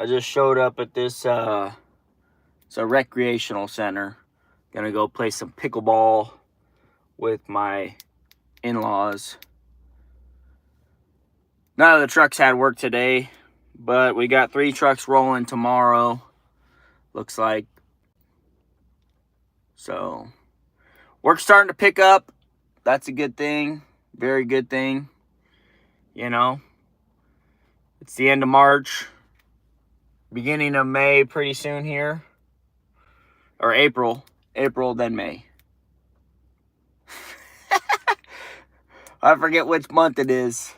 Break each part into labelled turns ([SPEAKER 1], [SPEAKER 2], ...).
[SPEAKER 1] I just showed up at this, it's a recreational center. Gonna go play some pickleball with my in-laws. None of the trucks had work today, but we got 3 trucks rolling tomorrow, looks like. So, work's starting to pick up. That's a good thing. Very good thing. You know, it's the end of March, beginning of May pretty soon here. Or April, then May. I forget which month it is.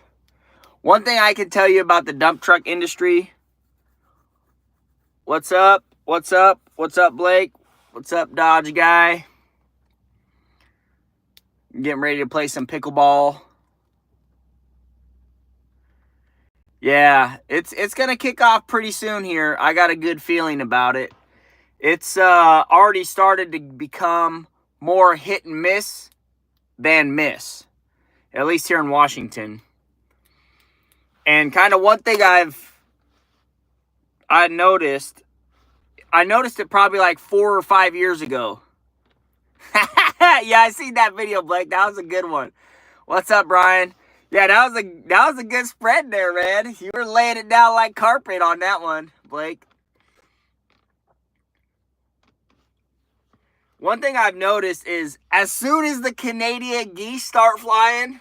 [SPEAKER 1] One thing I can tell you about the dump truck industry. What's up? What's up? What's up, Blake? What's up, Dodge guy? I'm getting ready to play some pickleball. Yeah, it's gonna kick off pretty soon here. I got a good feeling about it. It's already started to become more hit and miss than miss, at least here in Washington. And kind of one thing I noticed it probably like 4 or 5 years ago. Yeah, I seen that video, Blake. That was a good one. What's up, Brian? Yeah, that was a good spread there, man. You were laying it down like carpet on that one, Blake. One thing I've noticed is as soon as the Canadian geese start flying,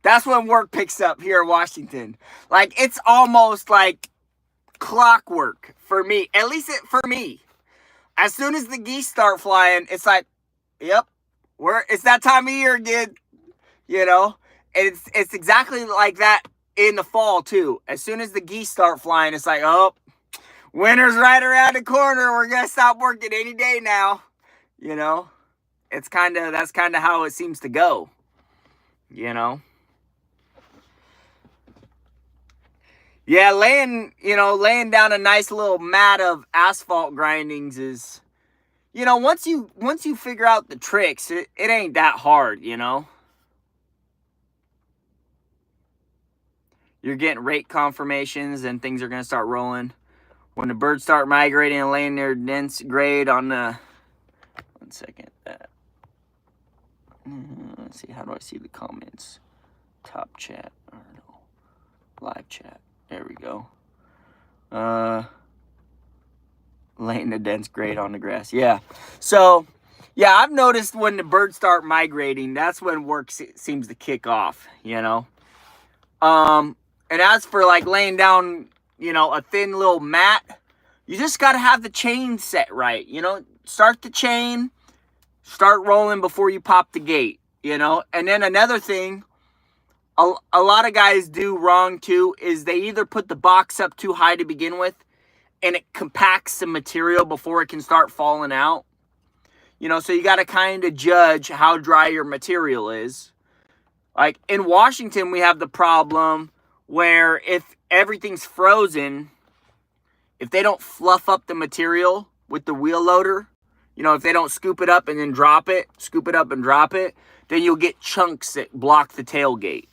[SPEAKER 1] that's when work picks up here in Washington. Like, it's almost like clockwork for me. At least for me. As soon as the geese start flying, it's like, yep, it's that time of year again, you know? And it's exactly like that in the fall, too. As soon as the geese start flying, it's like, oh, winter's right around the corner. We're going to stop working any day now. You know, that's kind of how it seems to go, you know. Yeah, laying down a nice little mat of asphalt grindings is, you know, once you figure out the tricks, it ain't that hard, you know. You're getting rate confirmations and things are going to start rolling. When the birds start migrating and laying their dense grade on the... One second. Let's see. How do I see the comments? Top chat. Or no. Live chat. There we go. Laying the dense grade on the grass. Yeah. So, yeah, I've noticed when the birds start migrating, that's when work seems to kick off, you know. And as for like laying down, you know, a thin little mat, you just got to have the chain set right, you know. Start the chain, start rolling before you pop the gate, you know. And then another thing a lot of guys do wrong too is they either put the box up too high to begin with and it compacts the material before it can start falling out. You know, so you got to kind of judge how dry your material is. Like in Washington, we have the problem where if everything's frozen, if they don't fluff up the material with the wheel loader, you know, if they don't scoop it up and then drop it, scoop it up and drop it, then you'll get chunks that block the tailgate.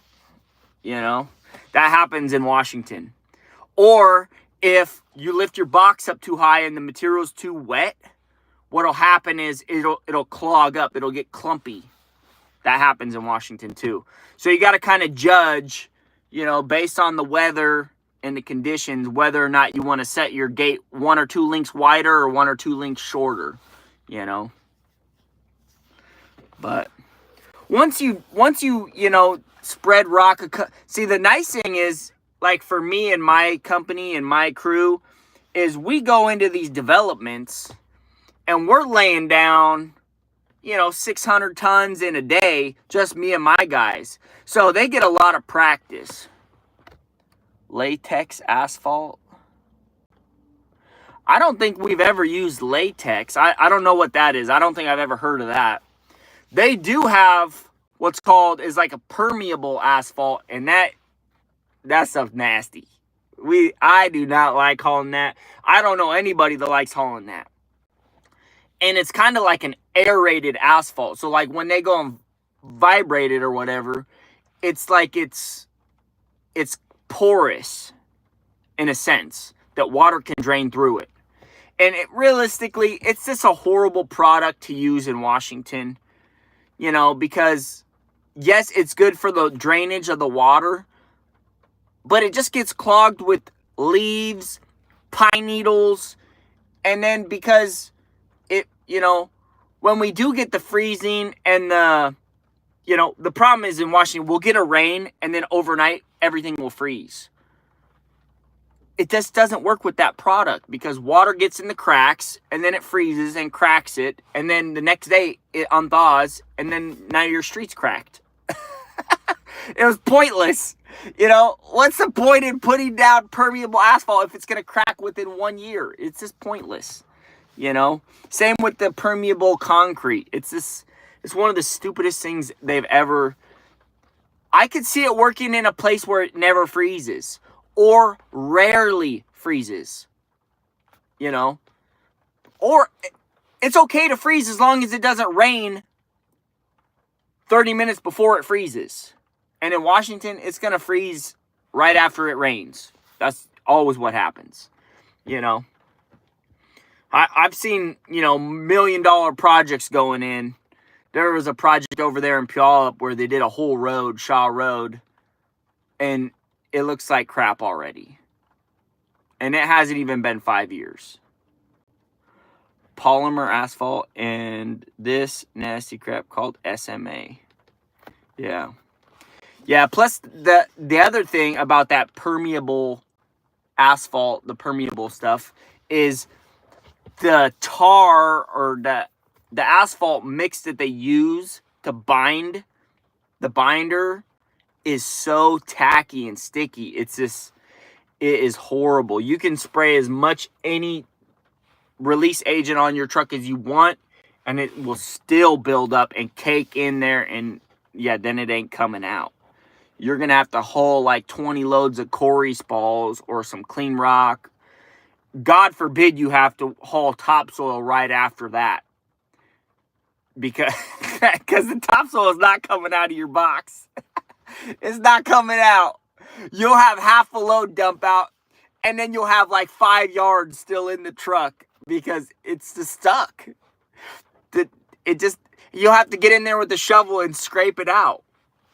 [SPEAKER 1] You know, that happens in Washington. Or if you lift your box up too high and the material's too wet, what'll happen is it'll clog up. It'll get clumpy. That happens in Washington too. So you got to kind of judge, you know, based on the weather and the conditions, whether or not you want to set your gate 1 or 2 lengths wider or 1 or 2 lengths shorter, you know. But once you know, spread rock. See, the nice thing is, like for me and my company and my crew, is we go into these developments and we're laying down, you know, 600 tons in a day, just me and my guys. So they get a lot of practice. Latex asphalt. I don't think we've ever used latex. I don't know what that is. I don't think I've ever heard of that. They do have what's called is like a permeable asphalt, and that stuff's nasty. I do not like hauling that. I don't know anybody that likes hauling that. And it's kind of like an aerated asphalt. So like when they go and vibrate it or whatever, it's like it's porous in a sense. that water can drain through it. And realistically, it's just a horrible product to use in Washington, you know, because yes, it's good for the drainage of the water, but it just gets clogged with leaves, pine needles, and then because it, you know, when we do get the freezing and the, you know, the problem is in Washington, we'll get a rain and then overnight everything will freeze. It just doesn't work with that product because water gets in the cracks and then it freezes and cracks it. And then the next day it unthaws and then now your street's cracked. It was pointless. You know, what's the point in putting down permeable asphalt if it's going to crack within 1 year? It's just pointless. You know, same with the permeable concrete. It's one of the stupidest things they've ever. I could see it working in a place where it never freezes or rarely freezes, you know, or it's okay to freeze as long as it doesn't rain 30 minutes before it freezes. And in Washington, it's going to freeze right after it rains. That's always what happens, you know. I've seen, you know, $1 million projects going in. There was a project over there in Puyallup where they did a whole road, Shaw Road, and it looks like crap already. And it hasn't even been 5 years. Polymer asphalt and this nasty crap called SMA. Yeah. Yeah, plus the other thing about that permeable asphalt, the permeable stuff, is the tar or the asphalt mix that they use to bind the binder is so tacky and sticky. It's just, it is horrible. You can spray as much any release agent on your truck as you want, and it will still build up and cake in there, and yeah, then it ain't coming out. You're going to have to haul like 20 loads of Corey Spalls or some clean rock. God forbid you have to haul topsoil right after that. Because the topsoil is not coming out of your box. It's not coming out. You'll have half a load dump out, and then you'll have like 5 yards still in the truck because it's just stuck. You'll have to get in there with the shovel and scrape it out.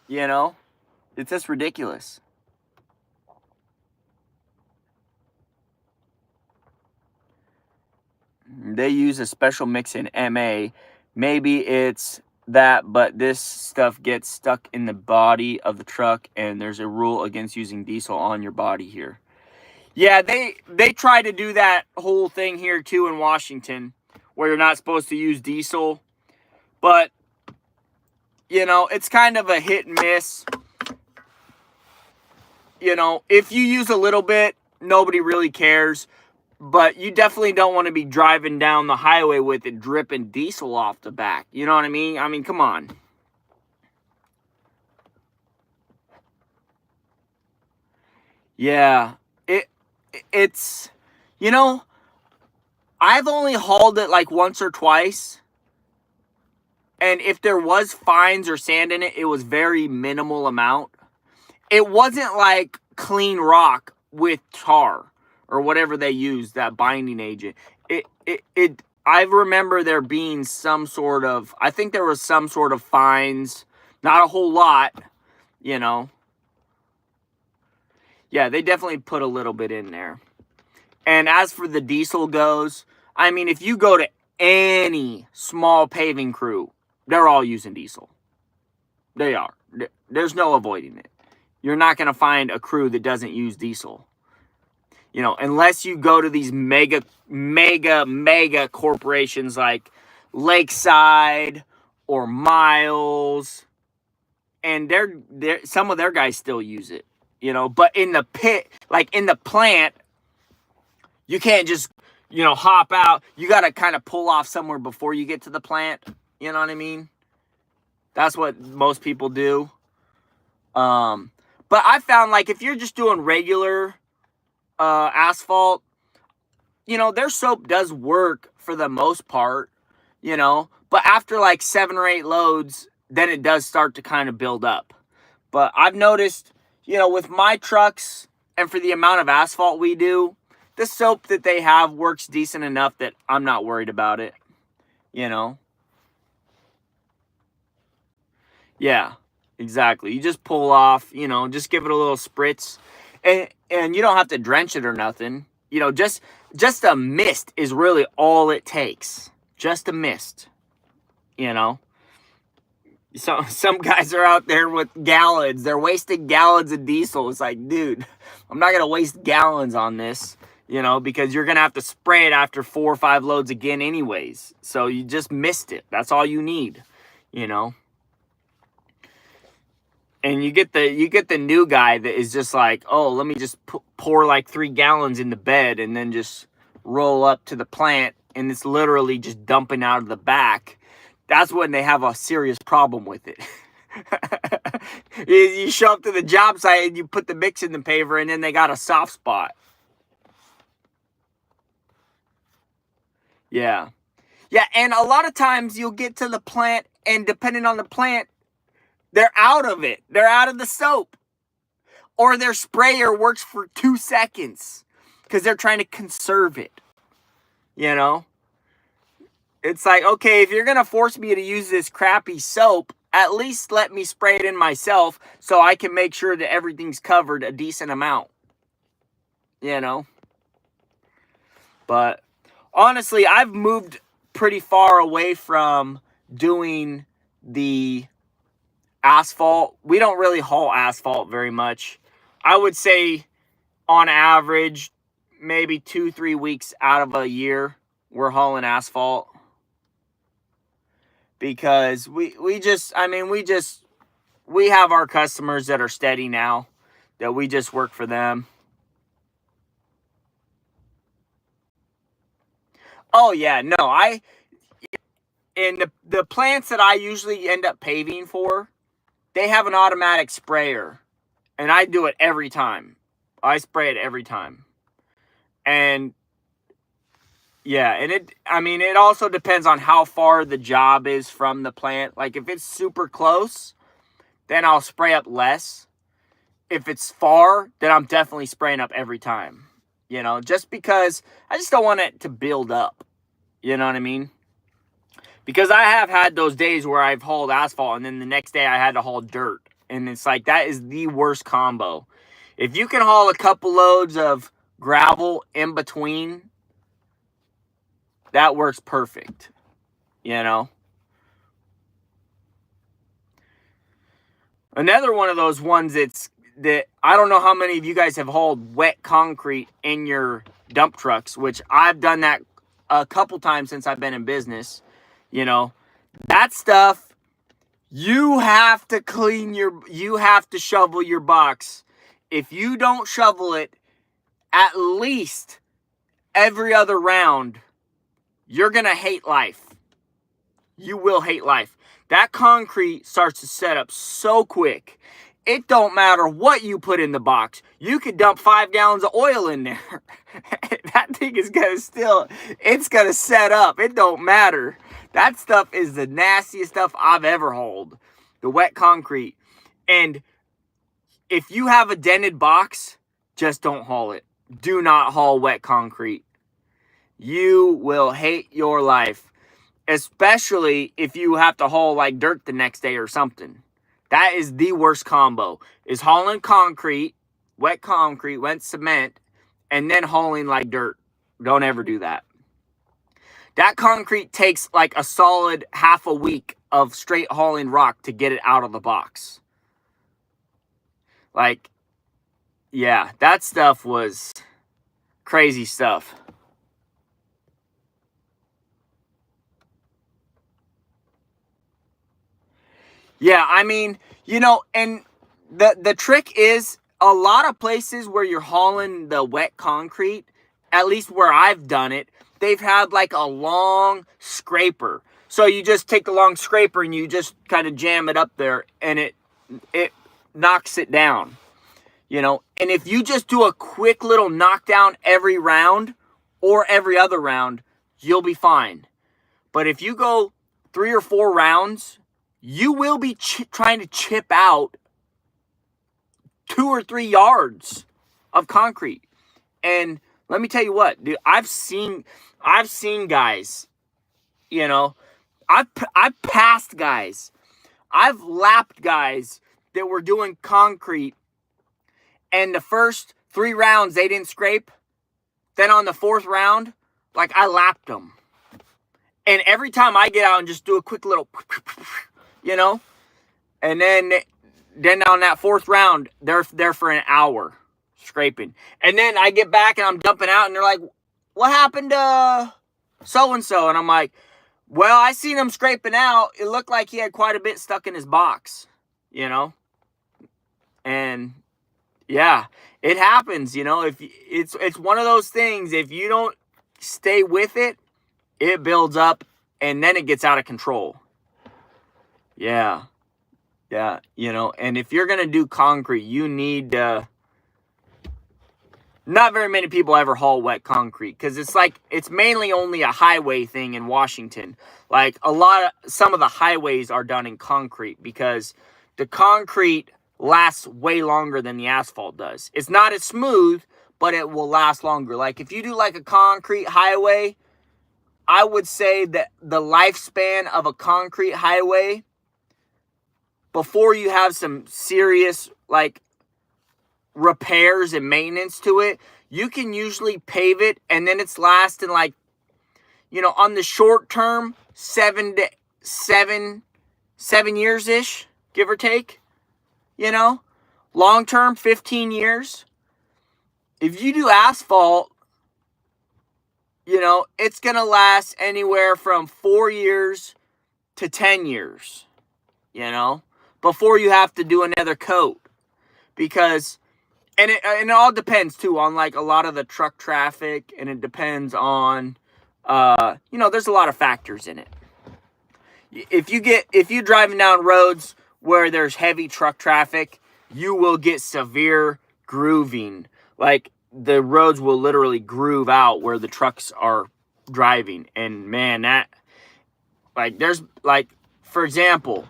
[SPEAKER 1] You know? It's just ridiculous. They use a special mix in MA. Maybe it's that, but this stuff gets stuck in the body of the truck, and there's a rule against using diesel on your body here. Yeah, they try to do that whole thing here too in Washington, where you're not supposed to use diesel. But, you know, it's kind of a hit and miss. You know, if you use a little bit, nobody really cares. But you definitely don't want to be driving down the highway with it dripping diesel off the back. You know what I mean? I mean, come on. Yeah. It's, you know, I've only hauled it like once or twice. And if there was fines or sand in it, it was very minimal amount. It wasn't like clean rock with tar or whatever they use, that binding agent. I remember there being some sort of, I think there was some sort of fines, not a whole lot, you know. Yeah, they definitely put a little bit in there. And as for the diesel goes, I mean, if you go to any small paving crew, they're all using diesel. They are. There's no avoiding it. You're not going to find a crew that doesn't use diesel. You know, unless you go to these mega corporations like Lakeside or Miles. And they're some of their guys still use it. You know, but in the pit, like in the plant, you can't just, you know, hop out. You got to kind of pull off somewhere before you get to the plant. You know what I mean? That's what most people do. But I found, like, if you're just doing regular asphalt, you know, their soap does work for the most part, you know. But after, like, 7 or 8 loads, then it does start to kind of build up. But I've noticed, you know, with my trucks and for the amount of asphalt we do, the soap that they have works decent enough that I'm not worried about it, you know? Yeah, exactly. You just pull off, you know, just give it a little spritz. And you don't have to drench it or nothing. You know, just a mist is really all it takes. Just a mist, you know? So some guys are out there with gallons. They're wasting gallons of diesel. It's like, dude, I'm not going to waste gallons on this, you know, because you're going to have to spray it after 4 or 5 loads again anyways. So you just missed it. That's all you need, you know. And you get the new guy that is just like, oh, let me just pour like 3 gallons in the bed and then just roll up to the plant, and it's literally just dumping out of the back. That's when they have a serious problem with it. You show up to the job site and you put the mix in the paver, and then they got a soft spot. Yeah. Yeah, and a lot of times you'll get to the plant, and depending on the plant, they're out of it. They're out of the soap. Or their sprayer works for 2 seconds because they're trying to conserve it. You know? It's like, okay, if you're going to force me to use this crappy soap, at least let me spray it in myself so I can make sure that everything's covered a decent amount. You know? But honestly, I've moved pretty far away from doing the asphalt. We don't really haul asphalt very much. I would say on average, maybe 2-3 weeks out of a year, we're hauling asphalt. Because we have our customers that are steady now, that we just work for them. Oh yeah, no, and the plants that I usually end up paving for, they have an automatic sprayer, and I do it every time. I spray it every time. And yeah, and it also depends on how far the job is from the plant. Like if it's super close, then I'll spray up less. If it's far, then I'm definitely spraying up every time. You know, just because I just don't want it to build up. You know what I mean? Because I have had those days where I've hauled asphalt and then the next day I had to haul dirt. And it's like, that is the worst combo. If you can haul a couple loads of gravel in between, that works perfect. You know? Another one of those ones that I don't know how many of you guys have hauled wet concrete in your dump trucks, which I've done that a couple times since I've been in business. You know, that stuff, you have to shovel your box. If you don't shovel it at least every other round, you're going to hate life. You will hate life. That concrete starts to set up so quick. It don't matter what you put in the box. You could dump 5 gallons of oil in there. That thing is it's going to set up. It don't matter. That stuff is the nastiest stuff I've ever hauled. The wet concrete. And if you have a dented box, just don't haul it. Do not haul wet concrete. You will hate your life. Especially if you have to haul like dirt the next day or something. That is the worst combo. Is hauling wet cement, and then hauling like dirt. Don't ever do that. That concrete takes like a solid half a week of straight hauling rock to get it out of the box. Like, yeah, that stuff was crazy stuff. Yeah, I mean, you know, and the trick is a lot of places where you're hauling the wet concrete, at least where I've done it, they've had like a long scraper. So you just take the long scraper and you just kind of jam it up there and it knocks it down, you know. And if you just do a quick little knockdown every round or every other round, you'll be fine. But if you go 3 or 4 rounds, you will be trying to chip out 2 or 3 yards of concrete. And Let me tell you what, dude, I've seen guys, you know, I've passed guys. I've lapped guys that were doing concrete, and the first 3 rounds they didn't scrape. Then on the 4th round, like, I lapped them. And every time I get out and just do a quick little, you know, and then on that 4th round, they're there for an hour scraping. And then I get back and I'm dumping out, and they're like, what happened to so-and-so? And I'm like, well, I seen him scraping out. It looked like he had quite a bit stuck in his box, you know? And yeah, it happens, you know. If it's one of those things, if you don't stay with it, it builds up and then it gets out of control. Yeah. Yeah, you know, and if you're going to do concrete, you need not very many people ever haul wet concrete, because it's mainly only a highway thing in Washington. Like, some of the highways are done in concrete because the concrete lasts way longer than the asphalt does. It's not as smooth, but it will last longer. Like, if you do like a concrete highway, I would say that the lifespan of a concrete highway, before you have some serious, like, repairs and maintenance to it, you can usually pave it, and then it's lasting, like, you know, on the short term, 7 years-ish, give or take, you know. Long term, 15 years. If you do asphalt, you know, it's going to last anywhere from 4 years to 10 years, you know, before you have to do another coat. Because, and it all depends too on, like, a lot of the truck traffic, and it depends on, you know, there's a lot of factors in it. If you're driving down roads where there's heavy truck traffic, you will get severe grooving. Like, the roads will literally groove out where the trucks are driving. And man, that, like, there's, like, for example,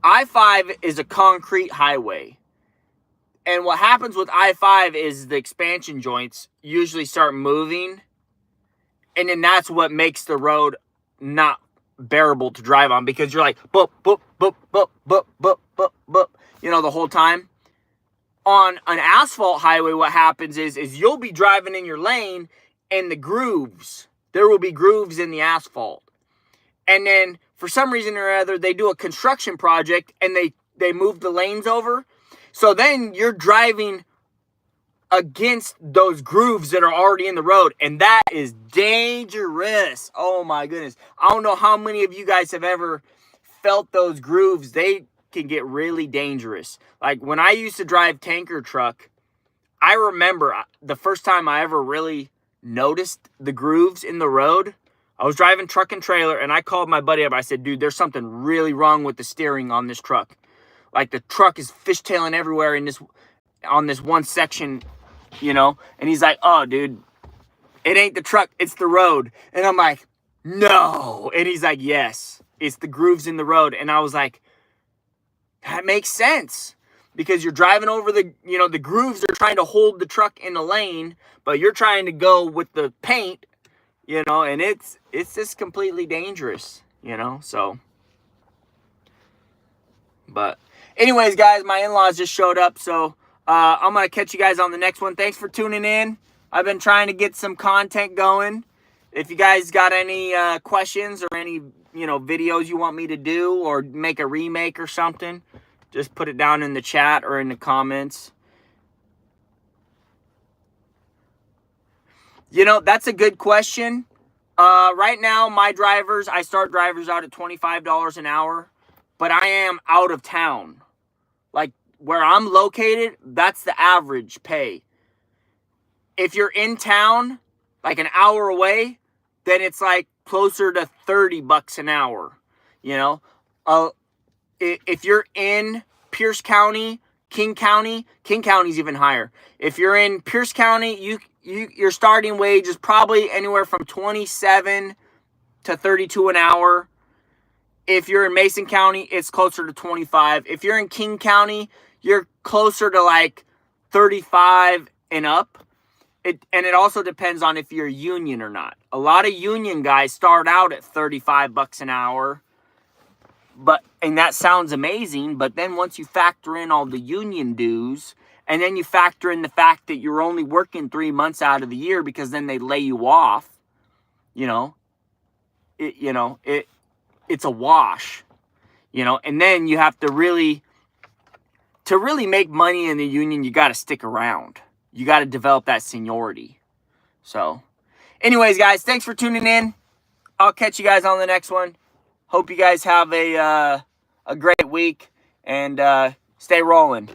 [SPEAKER 1] I-5 is a concrete highway. And what happens with I-5 is the expansion joints usually start moving. And then that's what makes the road not bearable to drive on, because you're like, boop, boop, boop, boop, boop, boop, boop, boop, you know, the whole time. On an asphalt highway, what happens is you'll be driving in your lane, and there will be grooves in the asphalt. And then for some reason or other, they do a construction project and they move the lanes over. So then you're driving against those grooves that are already in the road, and that is dangerous. Oh my goodness. I don't know how many of you guys have ever felt those grooves. They can get really dangerous. Like, when I used to drive tanker truck, I remember the first time I ever really noticed the grooves in the road. I was driving truck and trailer, and I called my buddy up. I said, dude, there's something really wrong with the steering on this truck. Like, the truck is fishtailing everywhere on this one section, you know. And he's like, oh, dude, it ain't the truck, it's the road. And I'm like, no. And he's like, yes, it's the grooves in the road. And I was like, that makes sense, because you're driving over the grooves are trying to hold the truck in the lane, but you're trying to go with the paint, you know, and it's just completely dangerous, you know. So, but anyways, guys, my in-laws just showed up, so I'm going to catch you guys on the next one. Thanks for tuning in. I've been trying to get some content going. If you guys got any questions or any, you know, videos you want me to do, or make a remake or something, just put it down in the chat or in the comments. You know, that's a good question. Right now, I start drivers out at $25 an hour, but I am out of town. Like, where I'm located, that's the average pay. If you're in town, like an hour away, then it's like closer to $30 an hour, you know. If you're in Pierce County, King County's even higher. If you're in Pierce County, your starting wage is probably anywhere from 27 to 32 an hour. If you're in Mason County, it's closer to 25. If you're in King County, you're closer to like 35 and up. And it also depends on if you're union or not. A lot of union guys start out at 35 bucks an hour. And that sounds amazing, but then once you factor in all the union dues, and then you factor in the fact that you're only working 3 months out of the year because then they lay you off, it's a wash, and then you have to really make money in the union, you got to stick around. You got to develop that seniority. So anyways, guys, thanks for tuning in. I'll catch you guys on the next one. Hope you guys have a great week, and stay rolling.